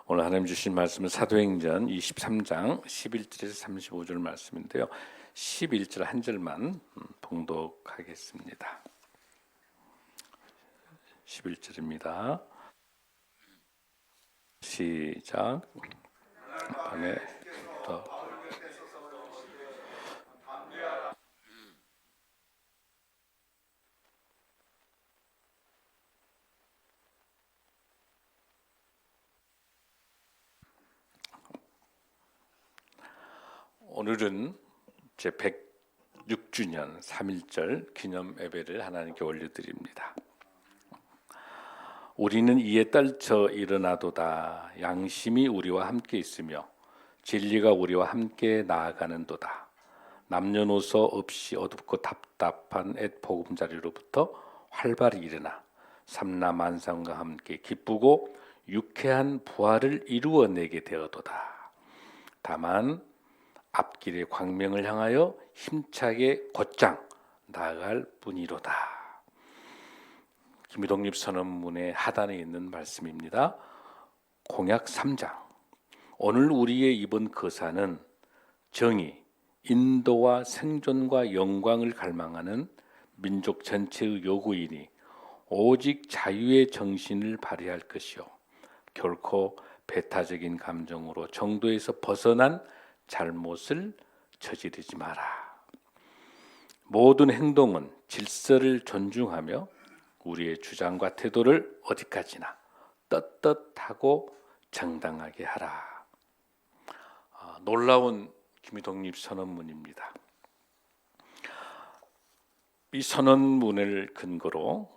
오늘 하나님 주신 말씀은 사도행전 23장 11절에서 35절 말씀인데요. 11절 한 절만 봉독하겠습니다. 11절입니다. 시작. 밤에 오늘은 제 106주년 3.1절 기념 예배를 하나님께 올려드립니다. 우리는 이에 떨쳐 일어나도다. 양심이 우리와 함께 있으며 진리가 우리와 함께 나아가는도다. 남녀노소 없이 어둡고 답답한 옛 보금자리로부터 활발히 일어나 삼라만상과 함께 기쁘고 유쾌한 부활을 이루어내게 되어도다. 다만 앞길의 광명을 향하여 힘차게 곧장 나아갈 뿐이로다. 김희동립 선언문의 하단에 있는 말씀입니다. 공약 3장. 오늘 우리의 이번 거사는 정의, 인도와 생존과 영광을 갈망하는 민족 전체의 요구이니 오직 자유의 정신을 발휘할 것이요 결코 배타적인 감정으로 정도에서 벗어난 잘못을 저지르지 마라. 모든 행동은 질서를 존중하며 우리의 주장과 태도를 어디까지나 떳떳하고 정당하게 하라. 놀라운 김희동립 선언문입니다. 이 선언문을 근거로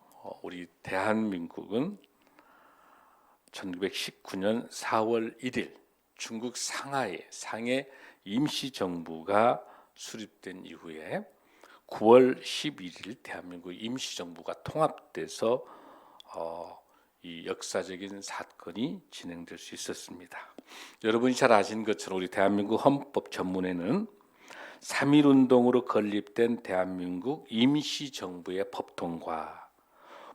우리 대한민국은 1919년 4월 1일 중국 상해 임시정부가 수립된 이후에 9월 11일 대한민국 임시정부가 통합돼서 이 역사적인 사건이 진행될 수 있었습니다. 여러분이 잘 아시는 것처럼 우리 대한민국 헌법 전문에는 3.1운동으로 건립된 대한민국 임시정부의 법통과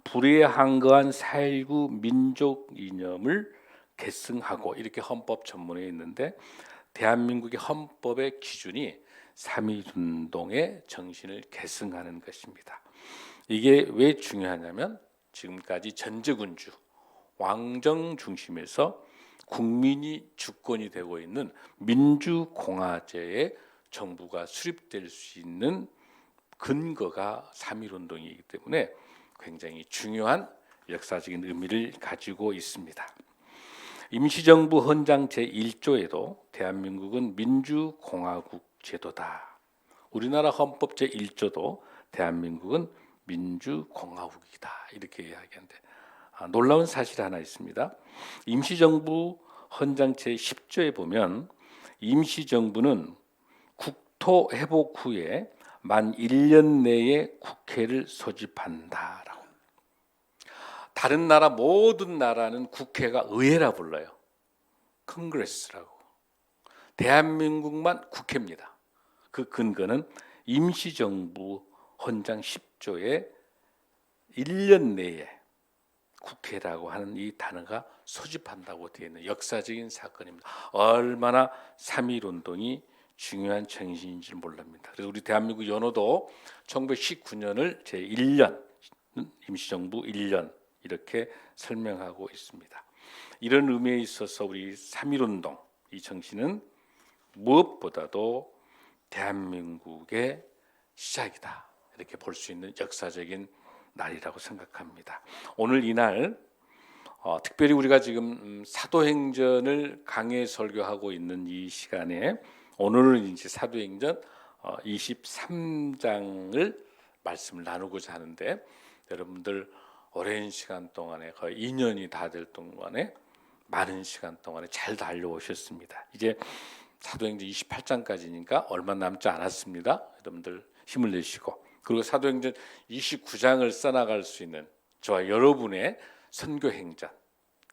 불의에 항거한 4.19 민족 이념을 계승하고 이렇게 헌법 전문에 있는데 대한민국의 헌법의 기준이 3.1운동의 정신을 계승하는 것입니다. 이게 왜 중요하냐면 지금까지 전제군주, 왕정 중심에서 국민이 주권이 되고 있는 민주공화제의 정부가 수립될 수 있는 근거가 3.1운동이기 때문에 굉장히 중요한 역사적인 의미를 가지고 있습니다. 임시정부 헌장 제1조에도 대한민국은 민주공화국 제도다. 우리나라 헌법 제1조도 대한민국은 민주공화국이다. 이렇게 이야기하는데 놀라운 사실 하나 있습니다. 임시정부 헌장 제10조에 보면 임시정부는 국토 회복 후에 만 1년 내에 국회를 소집한다라고. 다른 나라 모든 나라는 국회가 의회라 불러요. 컨그레스라고. 대한민국만 국회입니다. 그 근거는 임시정부 헌장 10조에 1년 내에 국회라고 하는 이 단어가 소집한다고 되어 있는 역사적인 사건입니다. 얼마나 3.1운동이 중요한 정신인지를 모릅니다. 그래서 우리 대한민국 연호도 1919년을 제1년 임시정부 1년 이렇게 설명하고 있습니다. 이런 의미에 있어서 우리 3.1운동 이 정신은 무엇보다도 대한민국의 시작이다. 이렇게 볼 수 있는 역사적인 날이라고 생각합니다. 오늘 이날 특별히 우리가 지금 사도행전을 강해 설교하고 있는 이 시간에 오늘은 이제 사도행전 23장을 말씀을 나누고자 하는데 여러분들 오랜 시간 동안에 거의 2년이 다 될 동안에 많은 시간 동안에 잘 달려오셨습니다. 이제 사도행전 28장까지니까 얼마 남지 않았습니다. 여러분들 힘을 내시고 그리고 사도행전 29장을 써나갈 수 있는 저와 여러분의 선교행전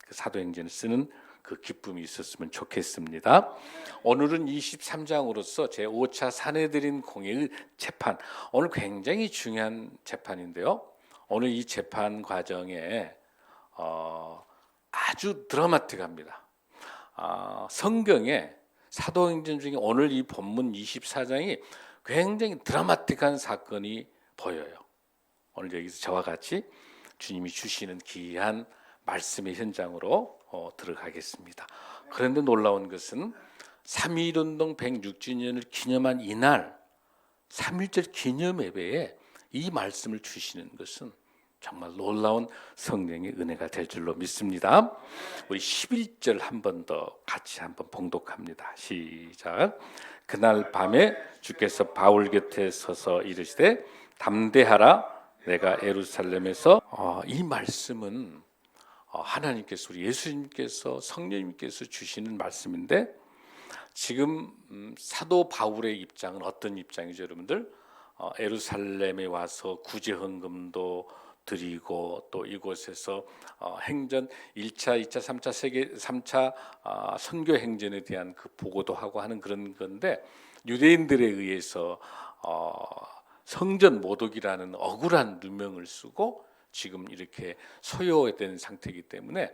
그 사도행전을 쓰는 그 기쁨이 있었으면 좋겠습니다. 오늘은 23장으로서 제5차 사내들인 공의의 재판 오늘 굉장히 중요한 재판인데요. 오늘 이 재판 과정에 아주 드라마틱합니다. 성경에 사도행전 중에 오늘 이 본문 24장이 굉장히 드라마틱한 사건이 보여요. 오늘 여기서 저와 같이 주님이 주시는 귀한 말씀의 현장으로 들어가겠습니다. 그런데 놀라운 것은 3.1운동 106주년을 기념한 이날 3.1절 기념 예배에 이 말씀을 주시는 것은 정말 놀라운 성령의 은혜가 될 줄로 믿습니다. 우리 11절 한 번 더 같이 한번 봉독합니다. 시작. 그날 밤에 주께서 바울 곁에 서서 이르시되 담대하라 내가 예루살렘에서 이 말씀은 하나님께서 우리 예수님께서 성령님께서 주시는 말씀인데 지금 사도 바울의 입장은 어떤 입장이죠, 여러분들? 예루살렘에 와서 구제 헌금도 드리고 또 이곳에서 행전 1차, 2차, 3차 선교 행전에 대한 그 보고도 하고 하는 그런 건데 유대인들에 의해서 성전 모독이라는 억울한 누명을 쓰고 지금 이렇게 소요된 상태이기 때문에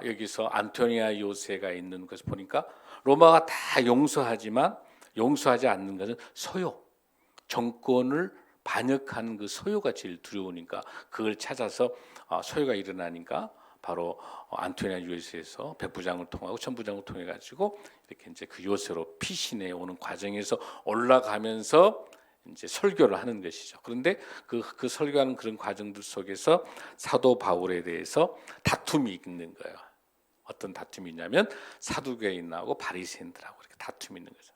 여기서 안토니아 요새가 있는 것을 보니까 로마가 다 용서하지만 용서하지 않는 것은 소요, 정권을 반역한 그 소요가 제일 두려우니까 그걸 찾아서 소요가 일어나니까 바로 안토니아 요새에서 백부장을 통하고 천부장을 통해 가지고 이렇게 이제 그 요새로 피신해 오는 과정에서 올라가면서 이제 설교를 하는 것이죠. 그런데 그 설교하는 그런 과정들 속에서 사도 바울에 대해서 다툼이 있는 거예요. 어떤 다툼이 있냐면 사두개인하고 바리새인들하고 이렇게 다툼이 있는 거죠.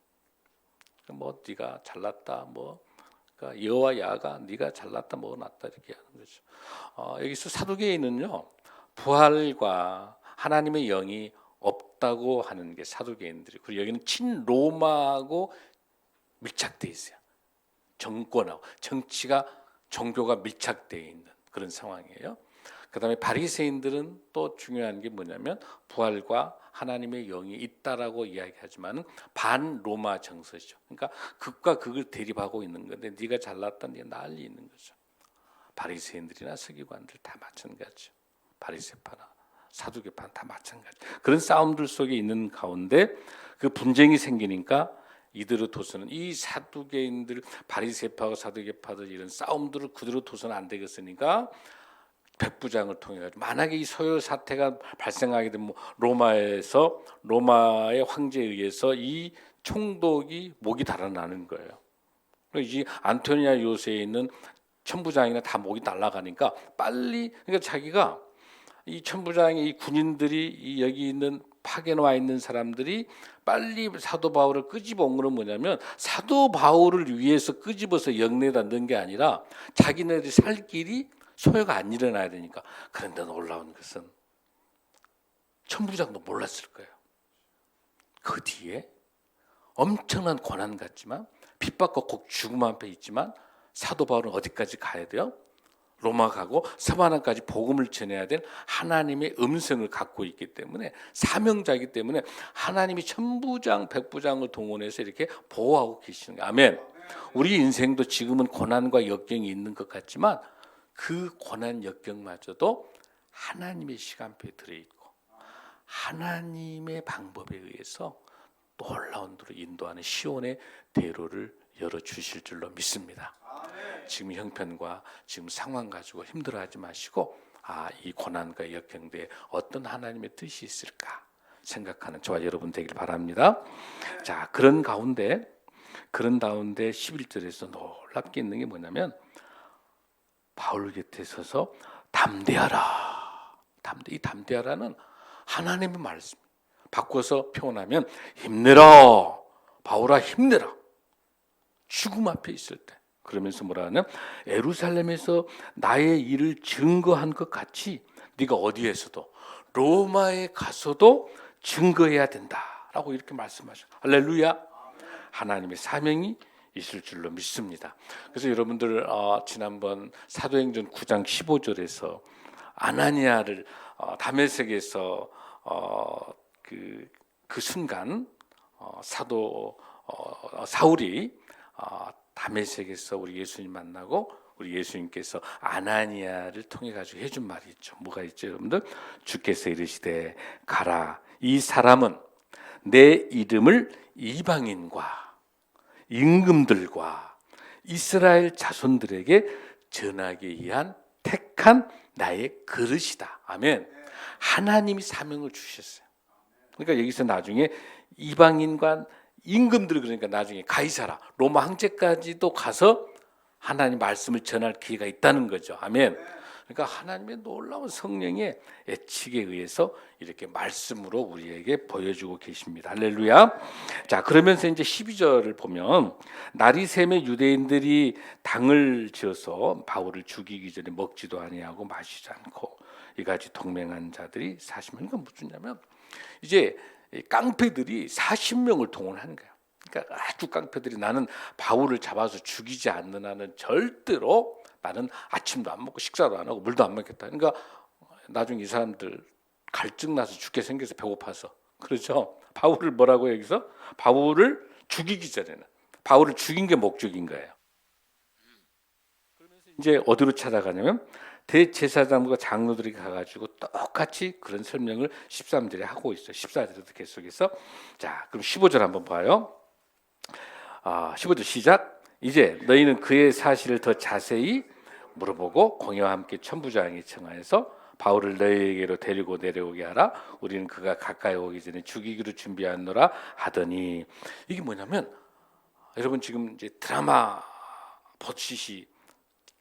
뭐 네가 잘났다, 뭐 그러니까 여와 야가 네가 잘났다, 뭐 낫다 이렇게 하는 거죠. 여기서 사두개인은요 부활과 하나님의 영이 없다고 하는 게 사두개인들이. 그리고 여기는 친로마하고 밀착돼 있어요. 정권하고 정치가 종교가 밀착되어 있는 그런 상황이에요. 그다음에 바리새인들은 또 중요한 게 뭐냐면 부활과 하나님의 영이 있다라고 이야기하지만 반로마 정서죠. 그러니까 극과 극을 대립하고 있는 건데 네가 잘났다, 네가 난리 있는 거죠. 바리새인들이나 서기관들 다 마찬가지죠. 바리새파나 사두개파는 다 마찬가지. 그런 싸움들 속에 있는 가운데 그 분쟁이 생기니까 이대로 둬서는 이 사두개인들 바리새파와 사두개파들 이런 싸움들을 그대로 둬서는 안 되겠으니까 백부장을 통해 가지고 만약에 이 소요 사태가 발생하게 되면 로마의 황제에 의해서 이 총독이 목이 달아나는 거예요. 이 안토니아 요새에 있는 천부장이나 다 목이 날아가니까 빨리 그러니까 자기가 이 천부장이 이 군인들이 여기 있는 파견 와 있는 사람들이 빨리 사도 바울을 끄집어 온 것은 뭐냐면 사도 바울을 위해서 끄집어서 영내에다 넣은 게 아니라 자기네들이 살 길이 소요가 안 일어나야 되니까. 그런데 놀라운 것은 천부장도 몰랐을 거예요. 그 뒤에 엄청난 고난 같지만 핍박과 곡 죽음 앞에 있지만 사도 바울은 어디까지 가야 돼요? 로마 가고 서만안까지 복음을 전해야 될 하나님의 음성을 갖고 있기 때문에 사명자이기 때문에 하나님이 천부장, 백부장을 동원해서 이렇게 보호하고 계시는 거예요. 아멘. 우리 인생도 지금은 고난과 역경이 있는 것 같지만 그 고난 역경마저도 하나님의 시간표에 들어있고 하나님의 방법에 의해서 놀라운 대로 인도하는 시온의 대로를 열어주실 줄로 믿습니다. 지금 형편과 지금 상황 가지고 힘들어하지 마시고 이 고난과 역경대에 어떤 하나님의 뜻이 있을까 생각하는 저와 여러분 되길 바랍니다. 자, 그런 가운데 11절에서 놀랍게 있는 게 뭐냐면 바울 곁에 서서 담대하라. 이 담대하라는 하나님의 말씀. 바꿔서 표현하면 힘내라. 바울아 힘내라. 죽음 앞에 있을 때. 그러면서 뭐라 하냐? 예루살렘에서 나의 일을 증거한 것 같이 네가 어디에서도 로마에 가서도 증거해야 된다라고 이렇게 말씀하셔. 할렐루야. 하나님의 사명이 있을 줄로 믿습니다. 그래서 여러분들 지난번 사도행전 9장 15절에서 아나니아를 다메섹에서 그 순간 사울이 다메섹에서 우리 예수님 만나고 우리 예수님께서 아나니아를 통해 가지고 해준 말이 있죠. 뭐가 있죠, 여러분들? 주께서 이르시되 가라. 이 사람은 내 이름을 이방인과 임금들과 이스라엘 자손들에게 전하기 위한 택한 나의 그릇이다. 아멘. 하나님이 사명을 주셨어요. 그러니까 여기서 나중에 이방인과 임금들, 그러니까 나중에 가이사라 로마 황제까지도 가서 하나님 말씀을 전할 기회가 있다는 거죠. 아멘. 그러니까 하나님의 놀라운 성령의 애측에 의해서 이렇게 말씀으로 우리에게 보여주고 계십니다. 할렐루야. 자, 그러면서 이제 12절을 보면 날이 새매 유대인들이 당을 지어서 바울을 죽이기 전에 먹지도 아니하고 마시지 않고 이같이 동맹한 자들이 40명. 그러니까 무슨냐면 이제 깡패들이 40명을 동원하는 거예요. 그러니까 아주 깡패들이 나는 바울을 잡아서 죽이지 않는 한은 절대로 나는 아침도 안 먹고 식사도 안 하고 물도 안 먹겠다. 그러니까 나중에 이 사람들 갈증 나서 죽게 생겨서 배고파서 그렇죠. 바울을 뭐라고 여기서 바울을 죽이기 전에는 바울을 죽인 게 목적인 거예요. 그러면서 이제 어디로 찾아가냐면 대제사장과 장로들이 가가지고 똑같이 그런 설명을 13절에 하고 있어요. 14절에도 계속해서. 자, 그럼 15절 한번 봐요. 15절 시작. 이제 너희는 그의 사실을 더 자세히 물어보고 공회와 함께 천부장에게 청하여서 바울을 너희에게로 데리고 내려오게 하라. 우리는 그가 가까이 오기 전에 죽이기로 준비하노라 하더니, 이게 뭐냐면 여러분 지금 이제 드라마 보듯이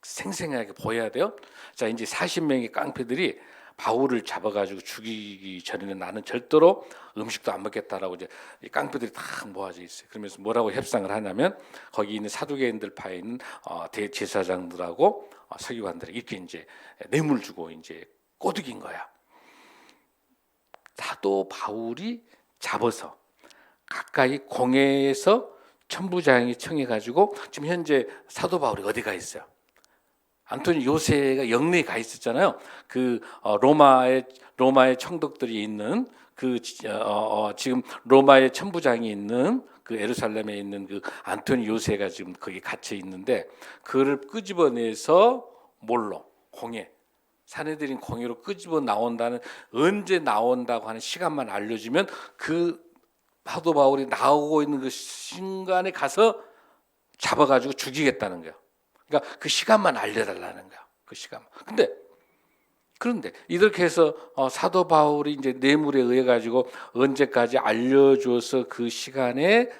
생생하게 보여야 돼요. 자, 이제 40명의 깡패들이 바울을 잡아가지고 죽이기 전에는 나는 절대로 음식도 안 먹겠다라고 이제 깡패들이 다 모아져 있어요. 그러면서 뭐라고 협상을 하냐면 거기 있는 사두개인들 파에 있는 대제사장들하고 서기관들에게 이렇게 이제 뇌물 주고 이제 꼬드긴 거야. 사도 바울이 잡아서 가까이 공회에서 천부장이 청해가지고 지금 현재 사도 바울이 어디 가 있어요? 안토니 요새가 영내에 가 있었잖아요. 그 로마의 총독들이 있는 그 지금 로마의 천부장이 있는 그 예루살렘에 있는 그 안토니 요새가 지금 거기 갇혀 있는데 그를 끄집어내서 뭘로 공회 사내들인 공회로 끄집어 나온다는 언제 나온다고 하는 시간만 알려주면 그 사도 바울이 나오고 있는 그 순간에 가서 잡아가지고 죽이겠다는 거예요. 그러니까 그 시간만 알려달라는 거야. 그 시간만. 그런데 이렇게 해서 사도 바울이 이제 뇌물에 의해 가지고 언제까지 알려줘서 그 시간에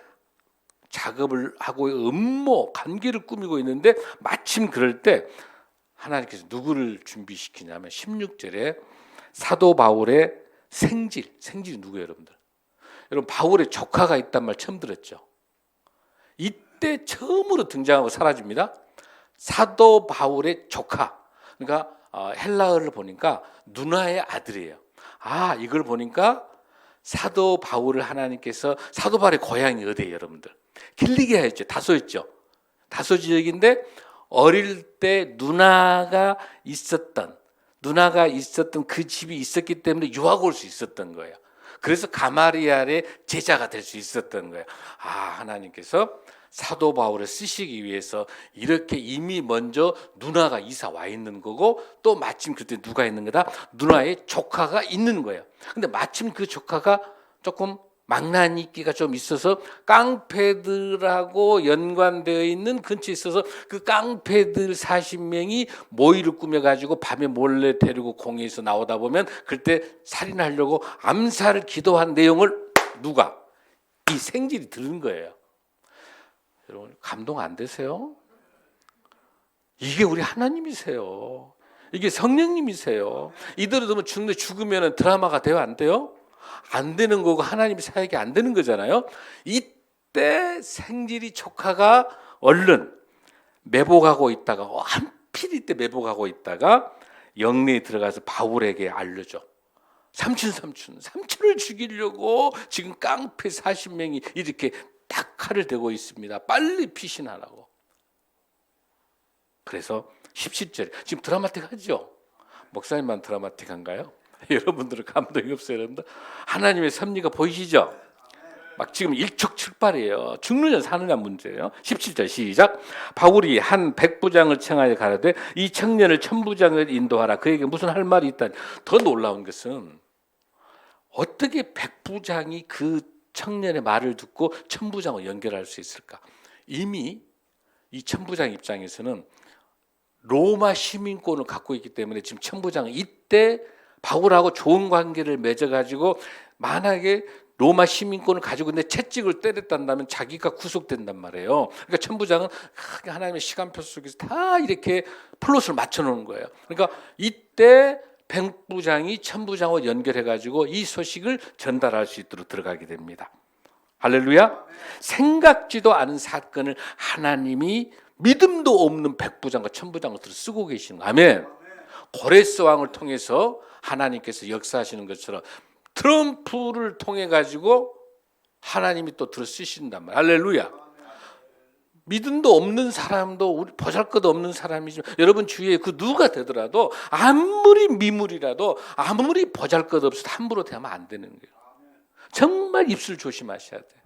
작업을 하고 음모 관계를 꾸미고 있는데 마침 그럴 때 하나님께서 누구를 준비시키냐면 16절에 사도 바울의 생질이 누구예요, 여러분들? 여러분 바울의 조카가 있단 말 처음 들었죠? 이때 처음으로 등장하고 사라집니다. 사도 바울의 조카. 그러니까 헬라어를 보니까 누나의 아들이에요. 이걸 보니까 사도 바울을 하나님께서 사도 바울의 고향이 어디예요, 여러분들? 길리기아였죠. 다소였죠. 다소 지역인데 어릴 때 누나가 있었던 그 집이 있었기 때문에 유학 올 수 있었던 거예요. 그래서 가마리알의 제자가 될 수 있었던 거예요. 하나님께서 사도 바울을 쓰시기 위해서 이렇게 이미 먼저 누나가 이사 와 있는 거고 또 마침 그때 누가 있는 거다? 누나의 조카가 있는 거예요. 근데 마침 그 조카가 조금 망나니기가 좀 있어서 깡패들하고 연관되어 있는 근처에 있어서 그 깡패들 40명이 모의를 꾸며가지고 밤에 몰래 데리고 공회에서 나오다 보면 그때 살인하려고 암살을 기도한 내용을 누가? 이 생질이 들은 거예요. 여러분 감동 안 되세요? 이게 우리 하나님이세요. 이게 성령님이세요. 이대로 두면 죽으면 드라마가 돼요? 안 돼요? 안 되는 거고 하나님의 사역이 안 되는 거잖아요. 이때 생질이 조카가 얼른 매복하고 있다가 한필 이때 매복하고 있다가 영내에 들어가서 바울에게 알려줘. 삼촌을 죽이려고 지금 깡패 40명이 이렇게 딱 칼을 대고 있습니다. 빨리 피신하라고. 그래서 17절에 지금 드라마틱하죠? 목사님만 드라마틱한가요? 여러분들은 감동이 없어요, 여러분들? 하나님의 섭리가 보이시죠? 막 지금 일촉즉발이에요. 죽느냐 사느냐 문제예요. 17절 시작. 바울이 한 백부장을 청하여 가라되 이 청년을 천부장을 인도하라. 그에게 무슨 할 말이 있다. 더 놀라운 것은 어떻게 백부장이 그 청년의 말을 듣고 천부장을 연결할 수 있을까? 이미 이 천부장 입장에서는 로마 시민권을 갖고 있기 때문에 지금 천부장은 이때 바울하고 좋은 관계를 맺어가지고 만약에 로마 시민권을 가지고 있는데 채찍을 때렸단다면 자기가 구속된단 말이에요. 그러니까 천부장은 하나님의 시간표 속에서 다 이렇게 플롯을 맞춰놓은 거예요. 그러니까 이때 백부장이 천부장과 연결해가지고 이 소식을 전달할 수 있도록 들어가게 됩니다. 할렐루야. 생각지도 않은 사건을 하나님이 믿음도 없는 백부장과 천부장을 쓰고 계시는 거예요. 아멘. 고레스 왕을 통해서 하나님께서 역사하시는 것처럼 트럼프를 통해 가지고 하나님이 또 들어 쓰신단 말이에요. 할렐루야. 믿음도 없는 사람도 보잘것없는 사람이지만 여러분 주위에 그 누가 되더라도 아무리 미물이라도 아무리 보잘것없어도 함부로 대하면 안 되는 거예요. 정말 입술 조심하셔야 돼요.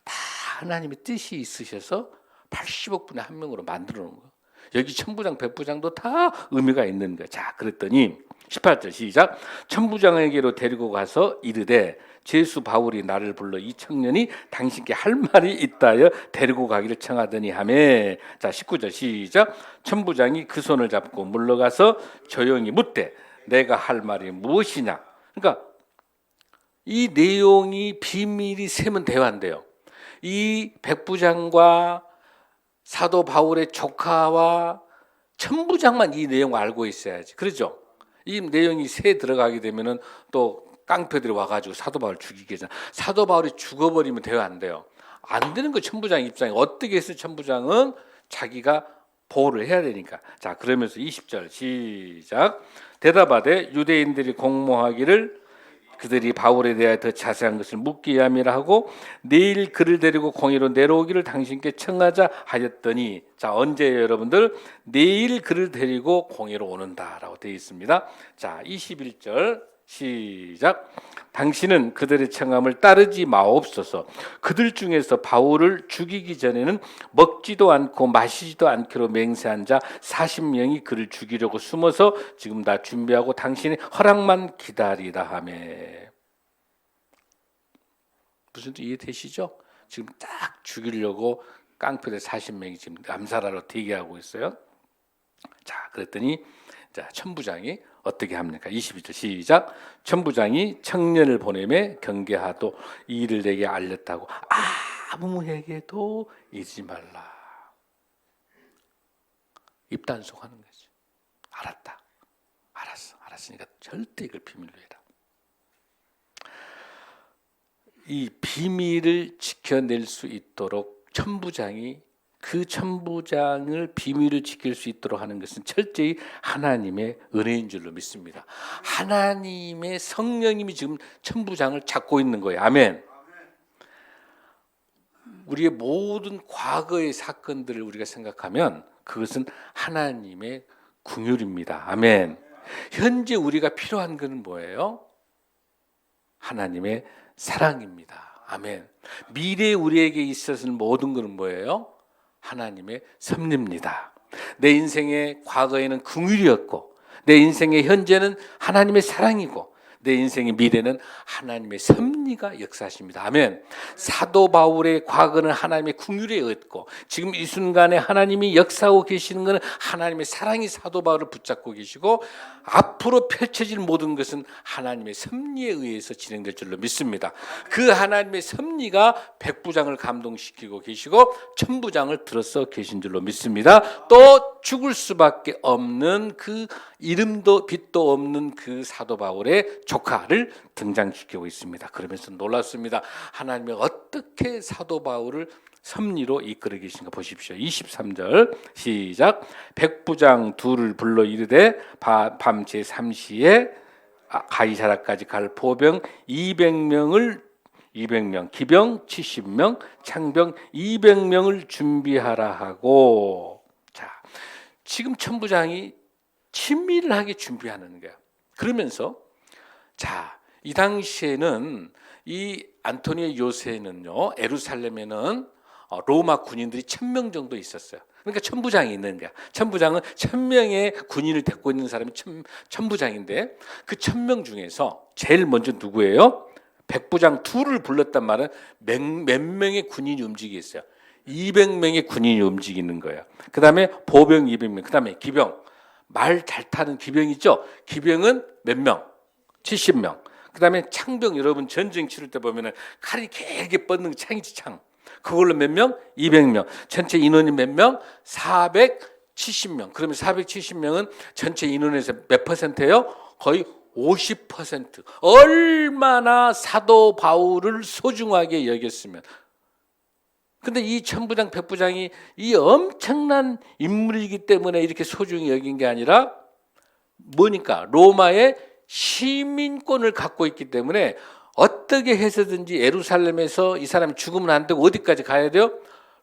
다 하나님의 뜻이 있으셔서 80억 분의 한 명으로 만들어 놓은 거예요. 여기 천부장 백부장도 다 의미가 있는 거예요. 자, 그랬더니 18절 시작. 천부장에게로 데리고 가서 이르되 제수 바울이 나를 불러 이 청년이 당신께 할 말이 있다여 데리고 가기를 청하더니 하매. 자, 19절 시작. 천부장이 그 손을 잡고 물러가서 조용히 묻되 내가 할 말이 무엇이냐. 그러니까 이 내용이 비밀이 세면 대화인데요. 이 백부장과 사도 바울의 조카와 천부장만 이 내용을 알고 있어야지. 그렇죠? 이 내용이 새 들어가게 되면은 또 깡패들이 와가지고 사도 바울 죽이게 하잖아. 사도 바울이 죽어버리면 대화 안 돼요. 안 되는 거 천부장 입장에 어떻게 해서 천부장은 자기가 보호를 해야 되니까. 자, 그러면서 20절 시작. 대답하되 유대인들이 공모하기를 그들이 바울에 대하여 더 자세한 것을 묻기 위함이라 하고 내일 그를 데리고 공회로 내려오기를 당신께 청하자 하였더니. 자, 언제예요 여러분들? 내일 그를 데리고 공회로 오는다라고 되어 있습니다. 자, 21절 시작. 당신은 그들의 청함을 따르지 마옵소서. 그들 중에서 바울을 죽이기 전에는 먹지도 않고 마시지도 않기로 맹세한 자 40명이 그를 죽이려고 숨어서 지금 다 준비하고 당신의 허락만 기다리다 하며. 무슨 뜻 이해되시죠? 지금 딱 죽이려고 깡패들 40명이 지금 암살하러 대기하고 있어요. 자, 그랬더니 자, 천부장이 어떻게 합니까? 22절 시작. 천부장이 청년을 보내매 경계하도 이 일을 내게 알렸다고 아무에게도 이르지 말라. 입단속하는 거지. 알았다. 알았으니까 절대 이걸 비밀로 해라. 이 비밀을 지켜낼 수 있도록 천부장이 그 천부장을 비밀을 지킬 수 있도록 하는 것은 철저히 하나님의 은혜인 줄로 믿습니다. 하나님의 성령님이 지금 천부장을 잡고 있는 거예요. 아멘. 우리의 모든 과거의 사건들을 우리가 생각하면 그것은 하나님의 긍휼입니다. 아멘. 현재 우리가 필요한 것은 뭐예요? 하나님의 사랑입니다. 아멘. 미래에 우리에게 있어서는 모든 것은 뭐예요? 하나님의 섭리입니다. 내 인생의 과거에는 긍휼이었고 내 인생의 현재는 하나님의 사랑이고 내 인생의 미래는 하나님의 섭리가 역사하십니다. 아멘. 사도 바울의 과거는 하나님의 긍휼에 의했고 지금 이 순간에 하나님이 역사하고 계시는 것은 하나님의 사랑이 사도 바울을 붙잡고 계시고 앞으로 펼쳐질 모든 것은 하나님의 섭리에 의해서 진행될 줄로 믿습니다. 그 하나님의 섭리가 백부장을 감동시키고 계시고 천부장을 들어서 계신 줄로 믿습니다. 또 죽을 수밖에 없는 그 이름도 빛도 없는 그 사도 바울의 조카를 등장시키고 있습니다. 그러면서 놀랐습니다. 하나님이 어떻게 사도 바울을 섭리로 이끌어 계신가 보십시오. 23절 시작. 백부장 둘을 불러 이르되 밤 제3시에 가이사라까지 갈 보병 200명, 기병 70명, 창병 200명을 준비하라 하고. 자, 지금 천부장이 친밀하게 준비하는 거야. 그러면서 자, 이 당시에는 이 안토니오 요새는요, 예루살렘에는 로마 군인들이 1000명 정도 있었어요. 그러니까 천부장이 있는 거야. 천부장은 1000명의 군인을 데리고 있는 사람이 천부장인데 그 1000명 중에서 제일 먼저 누구예요? 백부장 둘을 불렀단 말은 몇 명의 군인이 움직이겠어요? 200명의 군인이 움직이는 거예요. 그 다음에 보병 200명, 그 다음에 기병, 말 잘 타는 기병 있죠? 기병은 몇 명? 70명. 그 다음에 창병, 여러분 전쟁 치를 때 보면은 칼이 길게 뻗는 창이지, 창. 그걸로 몇 명? 200명. 전체 인원이 몇 명? 470명. 그러면 470명은 전체 인원에서 몇 퍼센트예요? 거의 50%. 얼마나 사도 바울을 소중하게 여겼으면. 근데 이 천부장, 백부장이 이 엄청난 인물이기 때문에 이렇게 소중히 여긴 게 아니라 뭐니까? 로마의 시민권을 갖고 있기 때문에 어떻게 해서든지 예루살렘에서 이 사람이 죽으면 안 되고 어디까지 가야 돼요?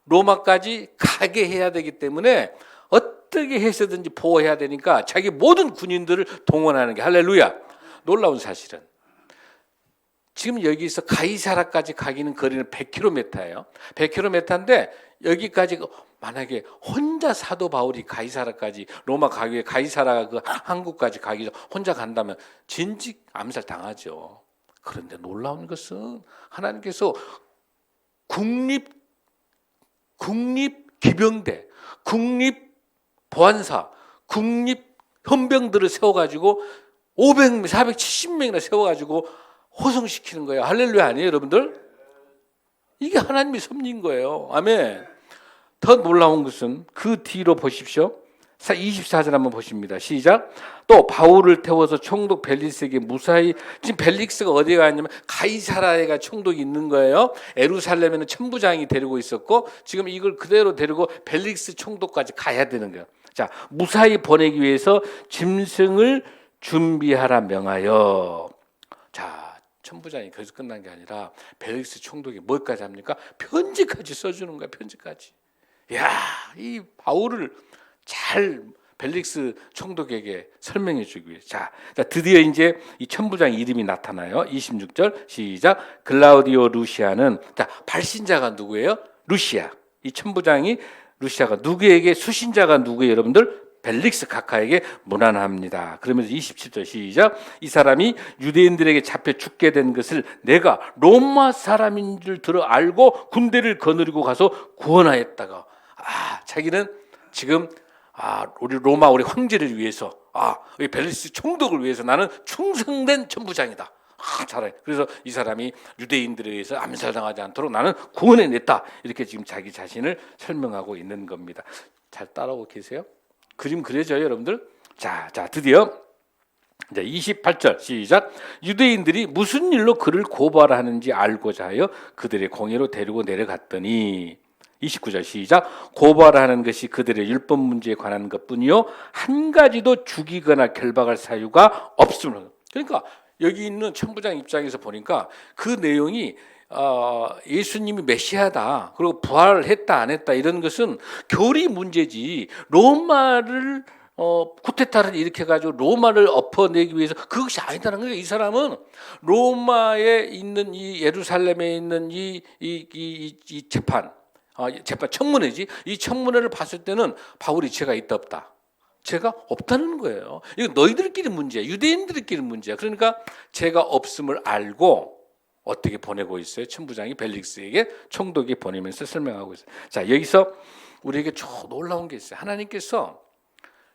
로마까지 가게 해야 되기 때문에 어떻게 해서든지 보호해야 되니까 자기 모든 군인들을 동원하는 게, 할렐루야, 놀라운 사실은 지금 여기서 가이사라까지 가기는 거리는 100km예요. 100km인데 여기까지 만약에 혼자 사도 바울이 가이사라까지, 로마 가기 위해 가이사라 그 항구까지 가기 위해 혼자 간다면 진즉 암살 당하죠. 그런데 놀라운 것은 하나님께서 국립기병대, 국립보안사, 국립헌병들을 세워가지고 470명이나 세워가지고 호송시키는 거예요. 할렐루야 아니에요, 여러분들? 이게 하나님의 섭리인 거예요. 아멘. 더 놀라운 것은 그 뒤로 보십시오. 24절 한번 보십니다. 시작. 또 바울을 태워서 총독 벨릭스에게 무사히, 지금 벨릭스가 어디에 갔냐면 가이사라에가 총독이 있는 거예요. 예루살렘에는 천부장이 데리고 있었고 지금 이걸 그대로 데리고 벨릭스 총독까지 가야 되는 거예요. 자, 무사히 보내기 위해서 짐승을 준비하라 명하여. 자, 천부장이 거기서 끝난 게 아니라 벨릭스 총독이 뭐까지 합니까? 편지까지 써주는 거야. 편지까지. 야, 이 바울을 잘 벨릭스 총독에게 설명해 주기 위해. 자, 드디어 이제 이 천부장 이름이 나타나요. 26절 시작. 글라우디오 루시아는, 자, 발신자가 누구예요? 루시아. 이 천부장이 루시아가 누구에게, 수신자가 누구예요, 여러분들? 벨릭스 각하에게 문안합니다. 그러면서 27절 시작. 이 사람이 유대인들에게 잡혀 죽게 된 것을 내가 로마 사람인 줄 들어 알고 군대를 거느리고 가서 구원하였다가, 자기는 지금 우리 로마 우리 황제를 위해서, 우리 벨릭스 총독을 위해서 나는 충성된 천부장이다. 잘해. 그래서 이 사람이 유대인들에 의해서 암살당하지 않도록 나는 구원해냈다. 이렇게 지금 자기 자신을 설명하고 있는 겁니다. 잘 따라오고 계세요? 그림 그려져요, 여러분들? 자, 드디어 이제 28절 시작. 유대인들이 무슨 일로 그를 고발하는지 알고자 하여 그들의 공회로 데리고 내려갔더니, 29절 시작. 고발하는 것이 그들의 율법 문제에 관한 것뿐이요 한 가지도 죽이거나 결박할 사유가 없습니다. 그러니까 여기 있는 천부장 입장에서 보니까 그 내용이 예수님이 메시아다, 그리고 부활을 했다 안 했다, 이런 것은 교리 문제지, 로마를 쿠데타를 일으켜가지고 로마를 엎어내기 위해서 그것이 아니다는 거예요. 이 사람은 로마에 있는 이 예루살렘에 있는 이 재판 청문회지, 이 청문회를 봤을 때는 바울이 죄가 있다 없다? 죄가 없다는 거예요. 이거 너희들끼리 문제야, 유대인들끼리 문제야. 그러니까 죄가 없음을 알고 어떻게 보내고 있어요? 천부장이 벨릭스에게, 총독이 보내면서 설명하고 있어요. 자, 여기서 우리에게 놀라운 게 있어요. 하나님께서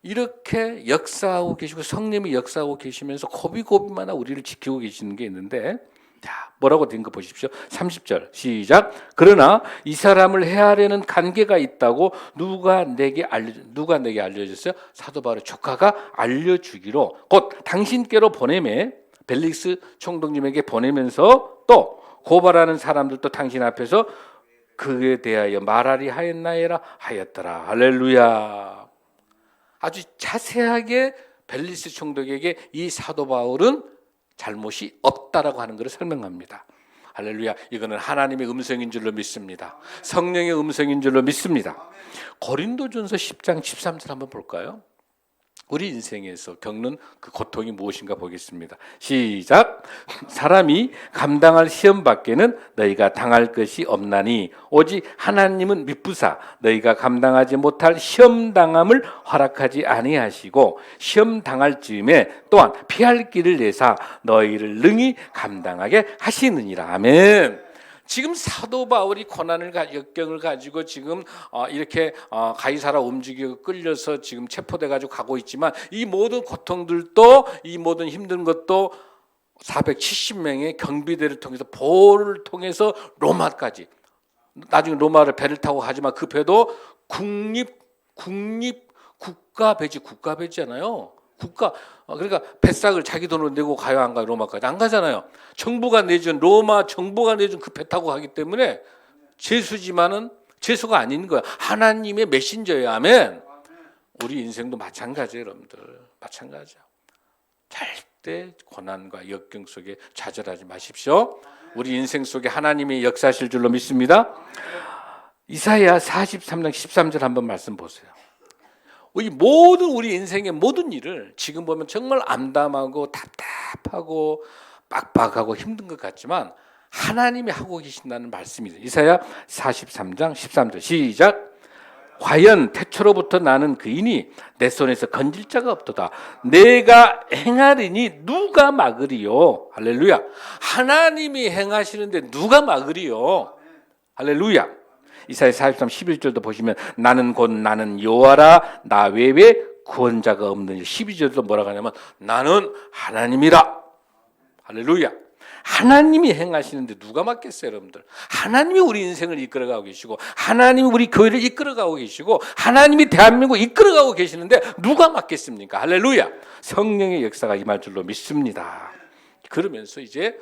이렇게 역사하고 계시고 성령이 역사하고 계시면서 고비고비마다 우리를 지키고 계시는 게 있는데, 자, 뭐라고 된 거 보십시오. 30절 시작. 그러나 이 사람을 해하려는 관계가 있다고 누가 내게 알려줬어요? 사도 바울의 조카가 알려주기로 곧 당신께로 보내매, 벨릭스 총독님에게 보내면서 또 고발하는 사람들도 당신 앞에서 그에 대하여 말하리 하였나이라 하였더라. 할렐루야. 아주 자세하게 벨릭스 총독에게 이 사도 바울은 잘못이 없다라고 하는 것을 설명합니다. 할렐루야. 이거는 하나님의 음성인 줄로 믿습니다. 성령의 음성인 줄로 믿습니다. 고린도전서 10장 13절 한번 볼까요? 우리 인생에서 겪는 그 고통이 무엇인가 보겠습니다. 시작. 사람이 감당할 시험 밖에는 너희가 당할 것이 없나니 오직 하나님은 미쁘사 너희가 감당하지 못할 시험 당함을 허락하지 아니하시고 시험 당할 즈음에 또한 피할 길을 내사 너희를 능히 감당하게 하시느니라. 아멘. 지금 사도 바울이 고난을 역경을 가지고 지금 이렇게 가이사라 움직이고 끌려서 지금 체포돼 가지고 가고 있지만 이 모든 고통들도 이 모든 힘든 것도 470명의 경비대를 통해서 보를 통해서 로마까지 나중에 로마를 배를 타고 가지만 그 배도 국가배잖아요. 그러니까 뱃삭을 자기 돈으로 내고 가요, 안 가요? 로마까지 안 가잖아요. 정부가 내준 로마 정부가 내준 그 배 타고 가기 때문에 죄수지만은 죄수가 아닌 거야. 하나님의 메신저예요. 아멘. 우리 인생도 마찬가지예요, 여러분들. 마찬가지야. 절대 고난과 역경 속에 좌절하지 마십시오. 우리 인생 속에 하나님이 역사하실 줄로 믿습니다. 이사야 43장 13절 한번 말씀 보세요. 이 모든 우리 인생의 모든 일을 지금 보면 정말 암담하고 답답하고 빡빡하고 힘든 것 같지만 하나님이 하고 계신다는 말씀이죠. 이사야 43장 13절 시작. 과연 태초로부터 나는 그이니 내 손에서 건질 자가 없도다. 내가 행하리니 누가 막으리요. 할렐루야. 하나님이 행하시는데 누가 막으리요. 할렐루야. 이사야 43 11절도 보시면 나는 곧 나는 여호와라 나 외에 구원자가 없느니 12절도 뭐라고 하냐면 나는 하나님이라. 할렐루야. 하나님이 행하시는데 누가 막겠어요, 여러분들? 하나님이 우리 인생을 이끌어가고 계시고 하나님이 우리 교회를 이끌어가고 계시고 하나님이 대한민국을 이끌어가고 계시는데 누가 막겠습니까? 할렐루야. 성령의 역사가 임할 줄로 믿습니다. 그러면서 이제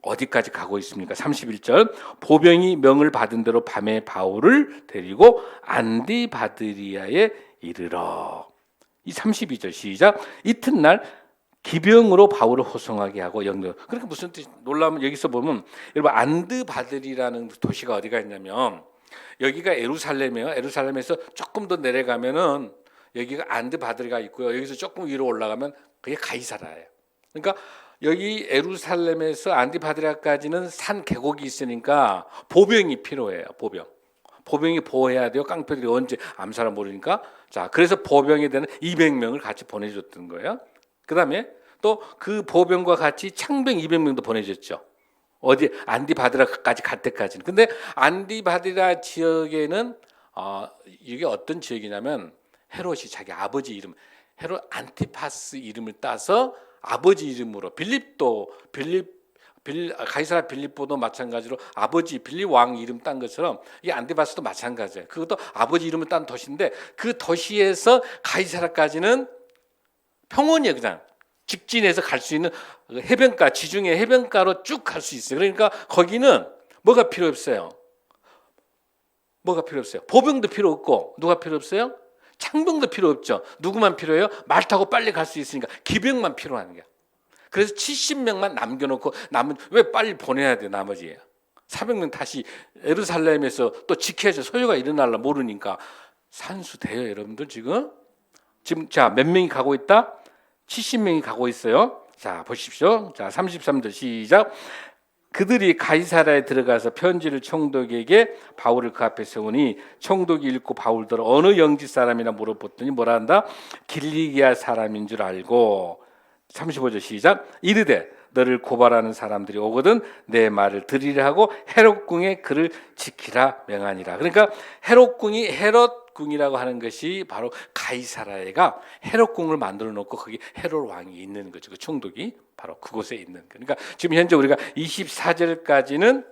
어디까지 가고 있습니까? 31절 보병이 명을 받은 대로 밤에 바울을 데리고 안디바드리아에 이르러. 이 32절 시작. 이튿날 기병으로 바울을 호송하게 하고 영도. 그러니까 무슨 뜻 놀라면 여기서 보면 여러분 안드바드리라는 도시가 어디가 있냐면 여기가 예루살렘이에요. 예루살렘에서 조금 더 내려가면은 여기가 안드바드리가 있고요. 여기서 조금 위로 올라가면 그게 가이사라예요. 그러니까 여기 예루살렘에서 안디바드리아까지는 산 계곡이 있으니까 보병이 필요해요. 보병이 보호해야 돼요. 깡패들이 언제 암살을 모르니까. 자, 그래서 보병에 대한 200명을 같이 보내줬던 거예요. 그다음에 또 그 보병과 같이 창병 200명도 보내줬죠. 어디 안디바드라까지 갈 때까지는. 근데 안디바드라 지역에는 이게 어떤 지역이냐면 헤롯이 자기 아버지 이름 헤롯 안티파스 이름을 따서 아버지 이름으로 가이사라 빌립보도 마찬가지로 아버지 빌립 왕 이름 딴 것처럼 이 안디바스도 마찬가지예요. 그것도 아버지 이름을 딴 도시인데 그 도시에서 가이사라까지는 평원이에요. 그냥 직진해서 갈 수 있는 해변가 지중해 해변가로 쭉 갈 수 있어요. 그러니까 거기는 뭐가 필요 없어요. 보병도 필요 없고 누가 필요 없어요? 창병도 필요 없죠. 누구만 필요해요? 말 타고 빨리 갈 수 있으니까 기병만 필요한 거야. 그래서 70명만 남겨놓고 남은 왜 빨리 보내야 돼 나머지 400명 다시 예루살렘에서 또 지켜야죠. 소요가 일어날라 모르니까 산수돼요. 여러분들 지금 자 몇 명이 가고 있다? 70명이 가고 있어요. 자 보십시오. 자 33절 시작. 그들이 가이사라에 들어가서 편지를 총독에게 바울을 그 앞에 세우니 총독이 읽고 바울더러 어느 영지 사람이나 물어봤더니 뭐라 한다? 길리기아 사람인 줄 알고 35절 시작. 이르되 너를 고발하는 사람들이 오거든 내 말을 들으려 하고 헤롯궁에 그를 지키라 명하니라. 그러니까 헤롯궁이라고 하는 것이 바로 가이사라에가 헤롯궁을 만들어 놓고 거기 헤롯 왕이 있는 거죠. 그 총독이 바로 그곳에 있는 거예요. 그러니까 지금 현재 우리가 24절까지는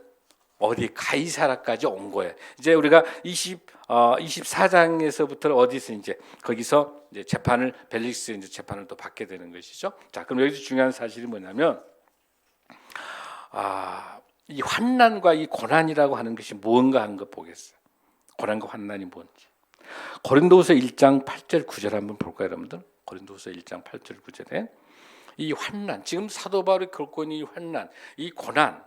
어디 가이사라까지 온 거예요. 이제 우리가 24장에서부터 어디서 이제 거기서 이제 재판을 벨릭스 이제 재판을 또 받게 되는 것이죠. 자, 그럼 여기서 중요한 사실이 뭐냐면 이 환난과 이 고난이라고 하는 것이 무언가 하는 거 보겠어요. 고난과 환난이 뭔지. 고린도후서 1장 8절 9절 한번 볼까요, 여러분들? 고린도후서 1장 8절 9절에 이 환난, 지금 사도 바울이 겪고 있는 이 환난, 이 고난.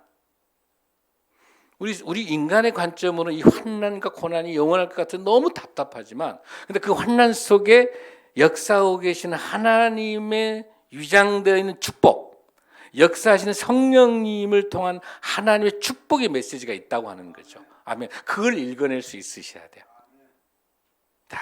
우리 인간의 관점으로는 이 환난과 고난이 영원할 것 같은 너무 답답하지만, 근데 그 환난 속에 역사하고 계신 하나님의 위장되어 있는 축복, 역사하시는 성령님을 통한 하나님의 축복의 메시지가 있다고 하는 거죠. 아멘. 그걸 읽어낼 수 있으셔야 돼요. 자,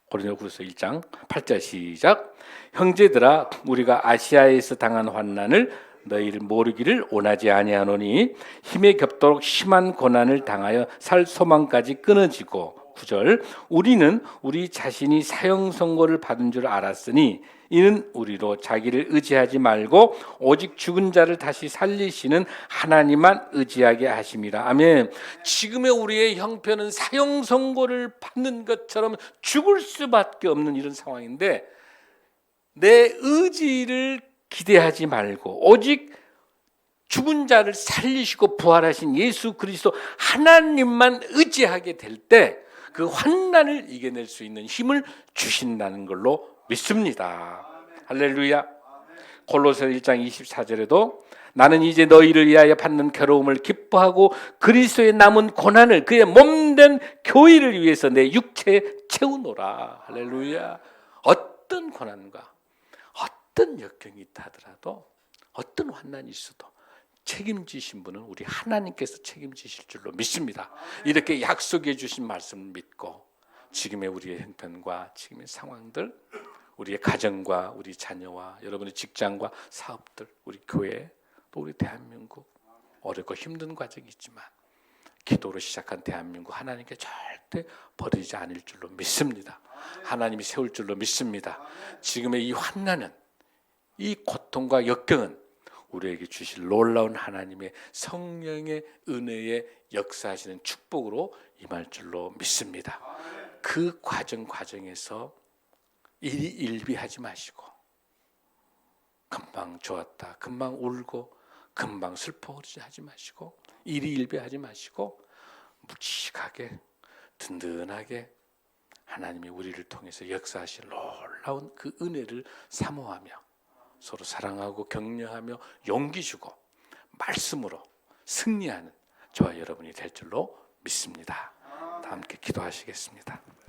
고린도후서 1장 8절 시작. 형제들아, 우리가 아시아에서 당한 환난을 너희를 모르기를 원하지 아니하노니 힘에 겹도록 심한 고난을 당하여 살 소망까지 끊어지고, 9절, 우리는 우리 자신이 사형 선고를 받은 줄 알았으니 이는 우리로 자기를 의지하지 말고 오직 죽은 자를 다시 살리시는 하나님만 의지하게 하심이라. 아멘. 지금의 우리의 형편은 사형 선고를 받는 것처럼 죽을 수밖에 없는 이런 상황인데, 내 의지를 기대하지 말고 오직 죽은 자를 살리시고 부활하신 예수 그리스도 하나님만 의지하게 될 때 그 환난을 이겨낼 수 있는 힘을 주신다는 걸로 믿습니다. 할렐루야. 골로새 1장 24절에도 나는 이제 너희를 위하여 받는 괴로움을 기뻐하고 그리스도의 남은 고난을 그의 몸된 교회를 위해서 내 육체에 채우노라. 할렐루야. 어떤 고난과 어떤 역경이 있다 하더라도, 어떤 환난이 있어도 책임지신 분은 우리 하나님께서 책임지실 줄로 믿습니다. 이렇게 약속해 주신 말씀을 믿고 지금의 우리의 형편과 지금의 상황들, 우리의 가정과 우리 자녀와 여러분의 직장과 사업들, 우리 교회, 또 우리 대한민국, 어렵고 힘든 과정이 있지만 기도로 시작한 대한민국 하나님께 절대 버리지 않을 줄로 믿습니다. 하나님이 세울 줄로 믿습니다. 지금의 이 환난은, 이 고통과 역경은 우리에게 주실 놀라운 하나님의 성령의 은혜의 역사하시는 축복으로 임할 줄로 믿습니다. 그 과정에서 일희일비하지 마시고, 금방 좋았다, 금방 울고 금방 슬퍼하지 하지 마시고, 일희일비하지 마시고 묵직하게 든든하게 하나님이 우리를 통해서 역사하실 놀라운 그 은혜를 사모하며 서로 사랑하고 격려하며 용기 주고 말씀으로 승리하는 저와 여러분이 될 줄로 믿습니다. 다 함께 기도하시겠습니다.